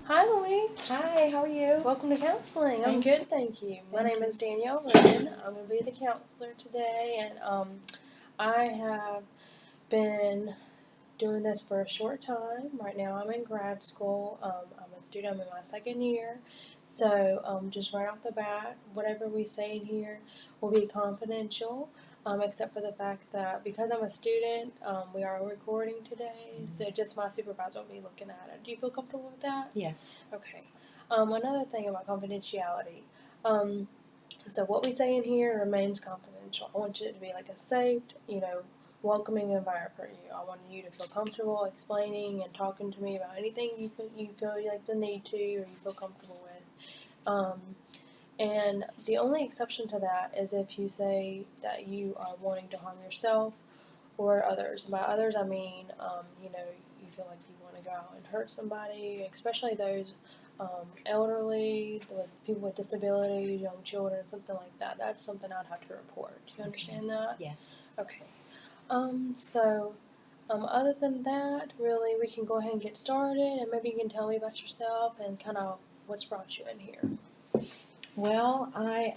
Hi, Louise. Hi, how are you? Welcome to counseling. I'm good, thank you. My Thank name you. is Danielle, and I'm going to be the counselor today. And I have been doing this for a short time. Right now, I'm in grad school. I'm a student. I'm in my second year. So, just right off the bat, whatever we say in here will be confidential, except for the fact that because I'm a student, we are recording today. So, just my supervisor will be looking at it. Do you feel comfortable with that? Yes. Okay. Another thing about confidentiality. Um, so what we say in here remains confidential. I want it to be like a safe, welcoming environment for you. I want you to feel comfortable explaining and talking to me about anything you feel you like the need to or you feel comfortable with. And the only exception to that is if you say that you are wanting to harm yourself or others. By others, I mean, you feel like you want to go out and hurt somebody, especially those elderly, with people with disabilities, young children, something like that. That's something I'd have to report. Do you understand that? Yes. Okay. Other than that, really, we can go ahead and get started, and maybe you can tell me about yourself and kind of what's brought you in here. Well, I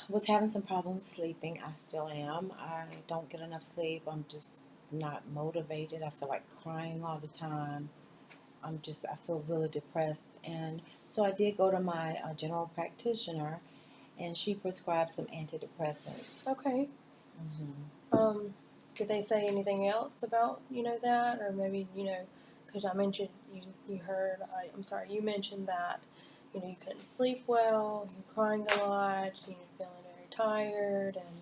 was having some problems sleeping. I still am. I don't get enough sleep. I'm just not motivated. I feel like crying all the time. I feel really depressed. And so I did go to my general practitioner, and she prescribed some antidepressants. Okay. Mm-hmm. Did they say anything else about that, or maybe because I mentioned you heard I'm sorry you mentioned that you couldn't sleep well, you're crying a lot, you're feeling very tired, and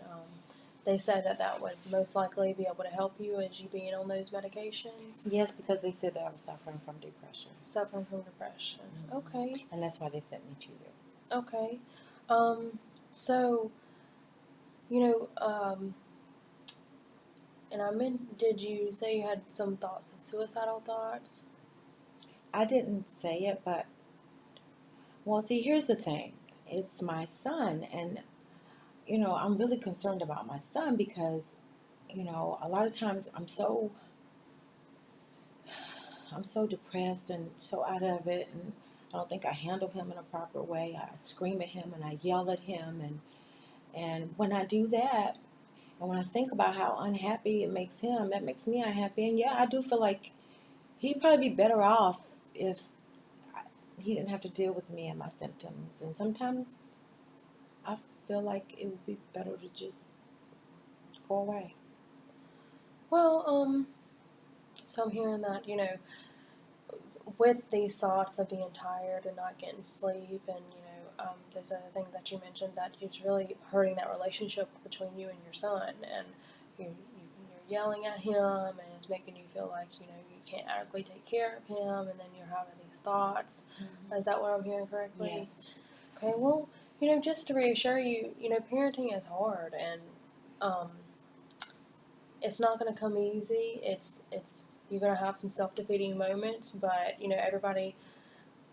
they said that would most likely be able to help you as you being on those medications. Yes, because they said that I was suffering from depression. Suffering from depression. Mm-hmm. Okay. And that's why they sent me to you. Okay. So you know and I meant, did you say you had some thoughts of suicidal thoughts? I didn't say it, but well, see, here's the thing. It's my son, and I'm really concerned about my son because, a lot of times I'm so depressed and so out of it, and I don't think I handle him in a proper way. I scream at him and I yell at him, and when I do that, and when I think about how unhappy it makes him, that makes me unhappy. And yeah, I do feel like he'd probably be better off if he didn't have to deal with me and my symptoms. And sometimes I feel like it would be better to just go away. Well, so I'm hearing that, with these thoughts of being tired and not getting sleep, and, there's other thing that you mentioned that it's really hurting that relationship between you and your son, and you're yelling at him, and it's making you feel like, you can't adequately take care of him, and then you're having these thoughts. Mm-hmm. Is that what I'm hearing correctly? Yes. Okay, well, just to reassure you, parenting is hard, and, um, it's not going to come easy. It's you're going to have some self-defeating moments, but everybody,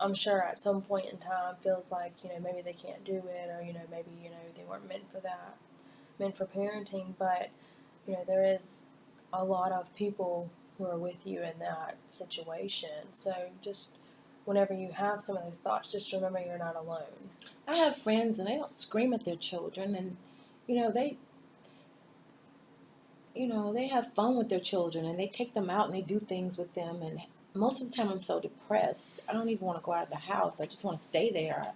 I'm sure at some point in time feels like maybe they can't do it, or maybe they weren't meant for that, meant for parenting. But there is a lot of people who are with you in that situation. So just whenever you have some of those thoughts, just remember you're not alone. I have friends and they don't scream at their children, and you know they they have fun with their children and they take them out and they do things with them. And most of the time I'm so depressed I don't even want to go out of the house. I just want to stay there.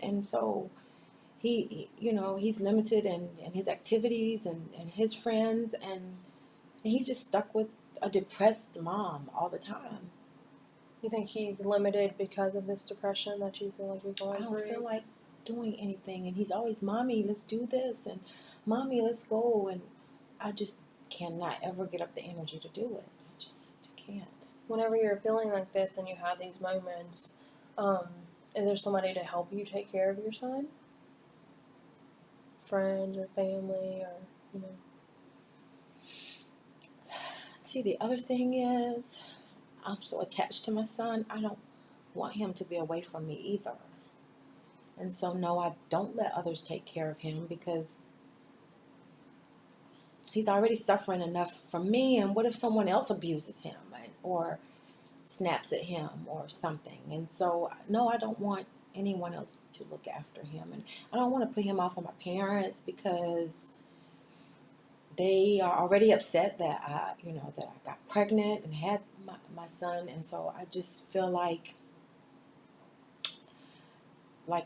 And so he's limited in his activities and his friends, and he's just stuck with a depressed mom all the time. You think he's limited because of this depression that you feel like you're I going don't through? feel like doing anything, and he's always, mommy, let's do this, and mommy, let's go, and I just cannot ever get up the energy to do it. I just can't. Whenever you're feeling like this and you have these moments, is there somebody to help you take care of your son? Friends or family, or you know? See, the other thing is, I'm so attached to my son, I don't want him to be away from me either. And so, no, I don't let others take care of him because he's already suffering enough from me. And what if someone else abuses him? Or snaps at him or something. And so, no, I don't want anyone else to look after him. And I don't want to put him off on my parents because they are already upset that that I got pregnant and had my son. And so I just feel like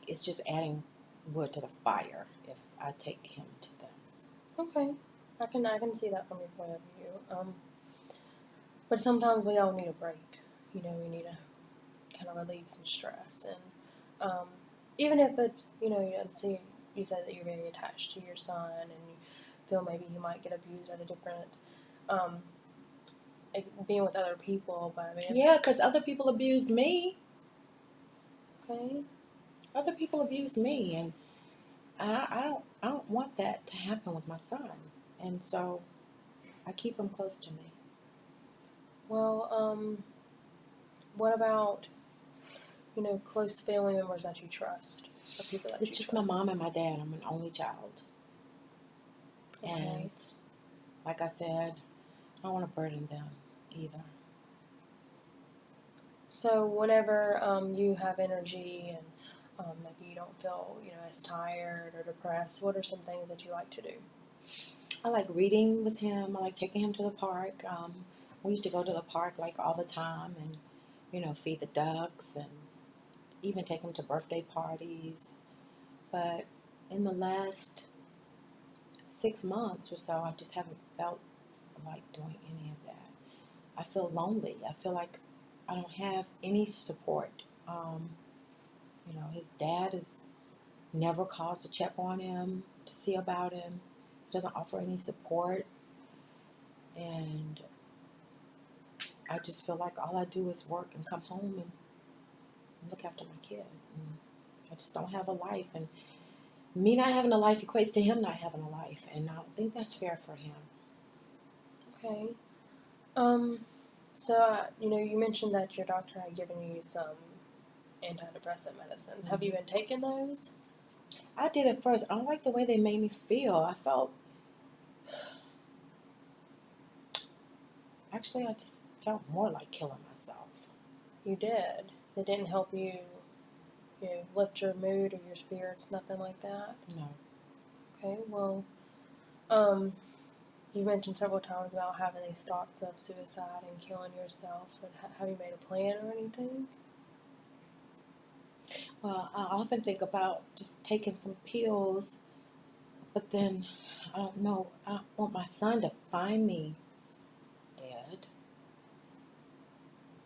it's just adding wood to the fire if I take him to them. Okay, I can see that from your point of view. But sometimes we all need a break. We need to kind of relieve some stress, and even if it's let's say you said that you're very attached to your son, and you feel maybe he might get abused at a different, um, being with other people. But I mean, Yeah, because other people abused me. okay, Other people abused me, and I don't want that to happen with my son. And so I keep him close to me. well, what about close family members that you trust, or people that It's you just trust? my mom and my dad. I'm an only child. Okay. And like I said, I don't want to burden them either. So whenever you have energy and maybe you don't feel as tired or depressed, what are some things that you like to do? I like reading with him. I like taking him to the park. We used to go to the park like all the time and, feed the ducks and even take him to birthday parties. But in the last 6 months or so, I just haven't felt like doing any of that. I feel lonely. I feel like I don't have any support. His dad has never calls to check on him, to see about him. He doesn't offer any support. And I just feel like all I do is work and come home and look after my kid. And I just don't have a life. And me not having a life equates to him not having a life. And I don't think that's fair for him. Okay. So you mentioned that your doctor had given you some antidepressant medicines. Have you been taking those? I did it first. I don't like the way they made me feel. I just felt more like killing myself. You did. They didn't help you, lift your mood or your spirits, nothing like that. No. Okay. Well, um, you mentioned several times about having these thoughts of suicide and killing yourself. But have you made a plan or anything? Well, I often think about just taking some pills, but then I don't know. I don't want my son to find me dead.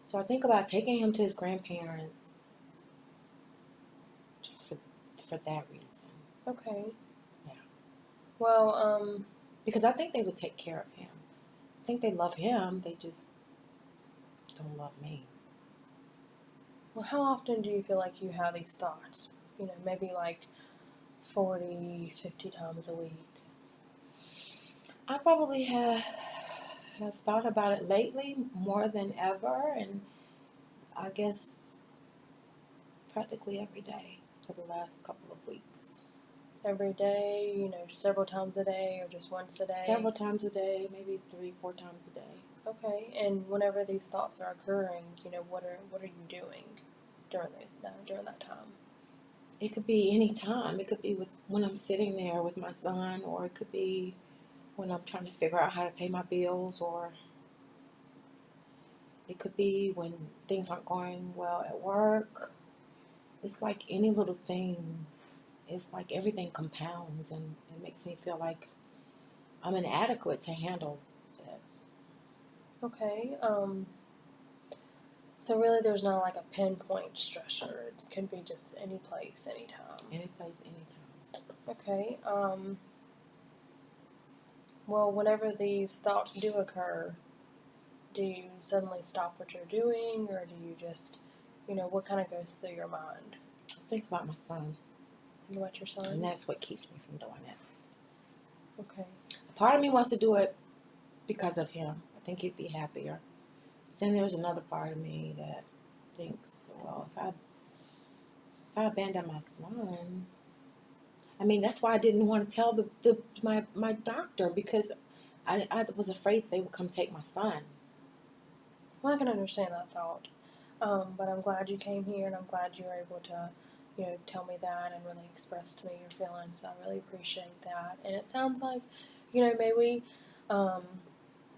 So I think about taking him to his grandparents for, for that reason. Okay. Yeah. Well, Because I think they would take care of him. I think they love him. They just don't love me. well, how often do you feel like you have these thoughts? Maybe like 40, 50 times a week. I probably have thought about it lately more than ever, and I guess practically every day for the last couple of weeks. Every day, several times a day or just once a day? Several times a day, maybe 3-4 times a day. Okay, and whenever these thoughts are occurring, what are you doing during that time? It could be any time. It could be when I'm sitting there with my son, or it could be when I'm trying to figure out how to pay my bills, or it could be when things aren't going well at work. It's like any little thing. It's like everything compounds, and it makes me feel like I'm inadequate to handle it. Okay, so really there's not like a pinpoint stressor. It can be just any place, anytime. Any place, anytime. Okay, well, whenever these thoughts do occur, do you suddenly stop what you're doing, or do you just, what kind of goes through your mind? Think about my son, Think about your son? and that's what keeps me from doing it. Okay. Part of me wants to do it because of him. I think he'd be happier. But then there's another part of me that thinks, well, if I abandon my son, I mean, that's why I didn't want to tell my doctor, because I was afraid they would come take my son. Well, I can understand that thought. But I'm glad you came here, and I'm glad you were able to, tell me that and really express to me your feelings. I really appreciate that. And it sounds like, maybe um,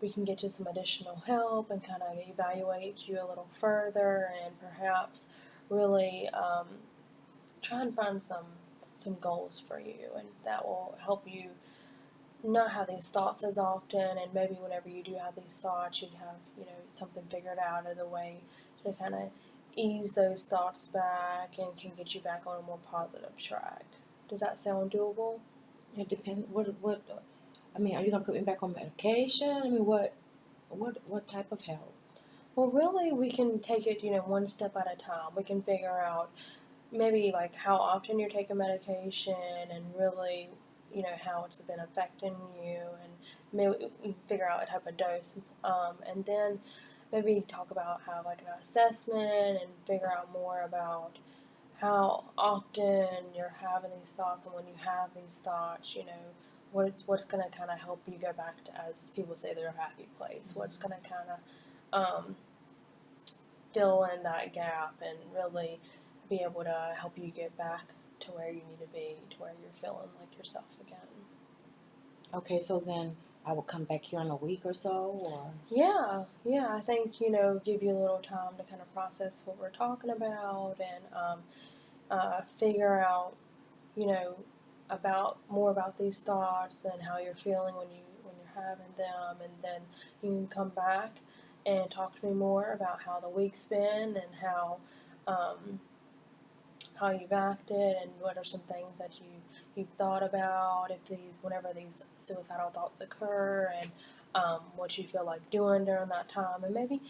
we can get you some additional help and kind of evaluate you a little further, and perhaps really try and find some goals for you, and that will help you not have these thoughts as often, and maybe whenever you do have these thoughts, you'd have, something figured out of the way to kind of ease those thoughts back and can get you back on a more positive track. Does that sound doable? It depends. What? I mean, are you gonna put me back on medication? I mean, what type of help? Well, really, we can take it, one step at a time. We can figure out maybe like how often you're taking medication, and really, how it's been affecting you, and maybe we can figure out a type of dose, and then maybe talk about how like an assessment, and figure out more about how often you're having these thoughts, and when you have these thoughts, what's going to kind of help you go back to, as people say, their happy place. What's going to kind of fill in that gap and really be able to help you get back to where you need to be, to where you're feeling like yourself again. Okay, so then I will come back here in a week or so, or Yeah, I think, give you a little time to kind of process what we're talking about, and figure out, you know, about these thoughts and how you're feeling when you're having them, and then you can come back and talk to me more about how the week's been, and um, how you've acted, and what are some things that you've thought about if whenever these suicidal thoughts occur, and what you feel like doing during that time, and maybe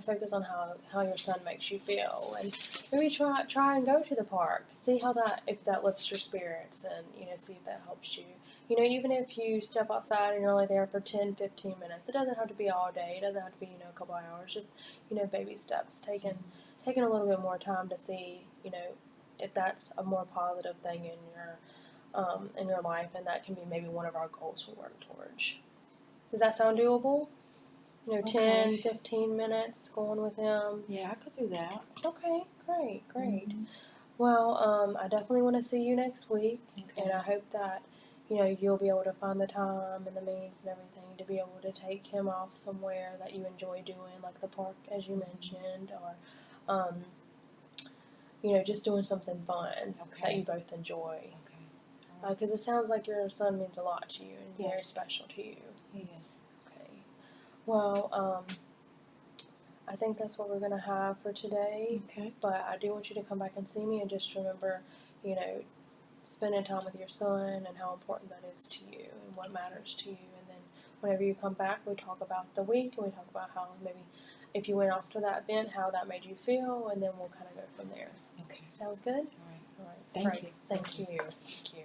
focus on how your son makes you feel, and maybe try and go to the park, see how that if that lifts your spirits, and see if that helps you. Even if you step outside and you're only there for 10, 15 minutes, it doesn't have to be all day. It doesn't have to be a couple hours. Just baby steps, taking a little bit more time to see if that's a more positive thing in your life, and that can be maybe one of our goals to work towards. Does that sound doable? 10, okay. 15 minutes going with him. Yeah, I could do that. Okay, great. Mhm. Well, I definitely want to see you next week, Okay. and I hope that you'll be able to find the time and the means and everything to be able to take him off somewhere that you enjoy doing, like the park, as you mentioned, or just doing something fun that you Okay. both enjoy. Okay. Because it sounds like your son means a lot to you and very Yes. special to you. Yes. Okay. Well, I think that's what we're going to have for today. Okay. But I do want you to come back and see me, and just remember, you know, spending time with your son and how important that is to you and what matters to you. And then whenever you come back, we talk about the week, and we talk about how maybe if you went off to that event, how that made you feel, and then we'll kind of go from there. Okay. Sounds good? All right. All right. Thank Great. you. Thank you. Thank you.